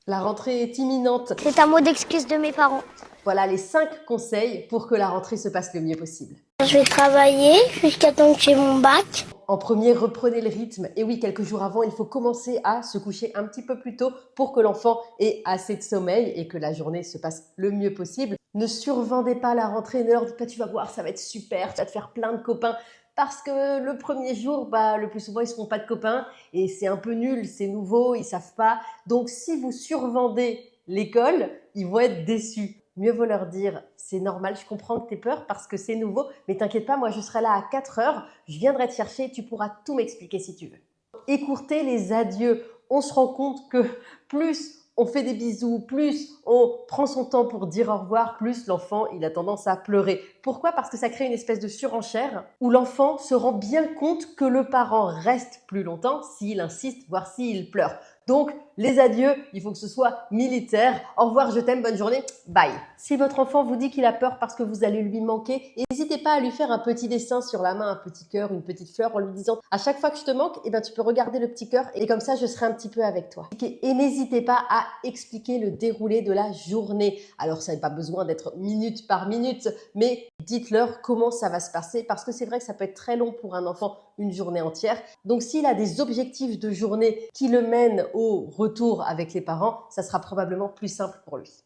La rentrée est imminente. C'est un mot d'excuse de mes parents. Voilà les 5 conseils pour que la rentrée se passe le mieux possible. Je vais travailler jusqu'à temps que j'ai mon bac. En premier, reprenez le rythme. Et oui, quelques jours avant, il faut commencer à se coucher un petit peu plus tôt pour que l'enfant ait assez de sommeil et que la journée se passe le mieux possible. Ne survendez pas la rentrée, ne leur dites pas tu vas voir, ça va être super, tu vas te faire plein de copains. Parce que le premier jour, le plus souvent, ils ne se font pas de copains et c'est un peu nul, c'est nouveau, ils ne savent pas. Donc, si vous survendez l'école, ils vont être déçus. Mieux vaut leur dire, c'est normal, je comprends que tu aies peur parce que c'est nouveau, mais t'inquiète pas, moi je serai là à 4 heures, je viendrai te chercher, tu pourras tout m'expliquer si tu veux. Écourter les adieux, on se rend compte que plus on fait des bisous, plus on prend son temps pour dire au revoir, plus l'enfant il a tendance à pleurer. Pourquoi? Parce que ça crée une espèce de surenchère où l'enfant se rend bien compte que le parent reste plus longtemps s'il insiste, voire s'il pleure. Donc, les adieux, il faut que ce soit militaire. Au revoir, je t'aime, bonne journée, bye. Si votre enfant vous dit qu'il a peur parce que vous allez lui manquer, n'hésitez pas à lui faire un petit dessin sur la main, un petit cœur, une petite fleur, en lui disant à chaque fois que je te manque, tu peux regarder le petit cœur et comme ça, je serai un petit peu avec toi. Et n'hésitez pas à expliquer le déroulé de la journée. Alors, ça n'a pas besoin d'être minute par minute, mais dites-leur comment ça va se passer parce que c'est vrai que ça peut être très long pour un enfant, une journée entière. Donc, s'il a des objectifs de journée qui le mènent au retour avec les parents, ça sera probablement plus simple pour lui.